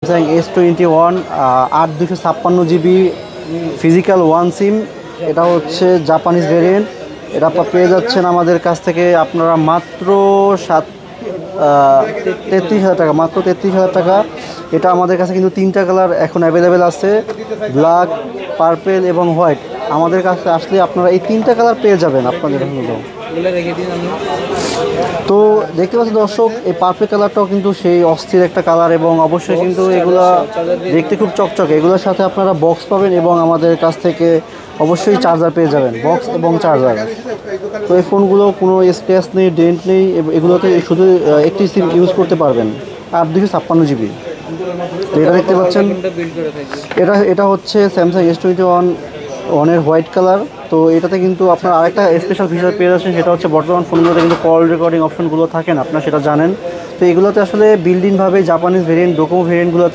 Samsung S21 8 256 GB physical one SIM. এটা হচ্ছে Japanese variant. এটা আপনারা পেয়ে যাচ্ছেন আমাদের কাছ থেকে আপনারা মাত্র 33,000 টাকা, মাত্র 33,000 টাকা। এটা আমাদের কাছে কিন্তু 3টা কালার এখন অ্যাভেলেবেল আছে, ব্ল্যাক, পার্পেল এবং হোয়াইট। আমাদের কাছে আসলে আপনারা এই 3টা কালার পেয়ে যাবেন আপনাদের হলো। তো দেখতে পাচ্ছেন দর্শক, এই পার্পল কালারটাও কিন্তু সেই অস্থির একটা কালার এবং অবশ্যই কিন্তু এগুলা দেখতে খুব চকচকে। এগুলোর সাথে আপনারা বক্স পাবেন এবং আমাদের কাছ থেকে অবশ্যই চার্জার পেয়ে যাবেন, বক্স এবং চার্জার। তো এই ফোনগুলো কোনো স্ক্র্যাচ নেই, ডেন্ট নেই, এগুলোতে শুধু একটি সিম ইউজ করতে পারবেন। 8 256 GB। তো এটা দেখতে পাচ্ছেন, এটা হচ্ছে স্যামসাং S21 হোয়াইট কালার। তো এটাতে কিন্তু আপনার আরেকটা স্পেশাল ফিচার পেয়ে যাচ্ছেন, সেটা হচ্ছে বর্তমান ফোনগুলোতে কিন্তু কল রেকর্ডিং অপশনগুলো থাকে না, আপনারা সেটা জানেন। তো এগুলোতে আসলে বিল্ড ইনভাবে জাপানিজ ভেরিয়েন্ট, ডোকোমো ভেরিয়েন্টগুলোতে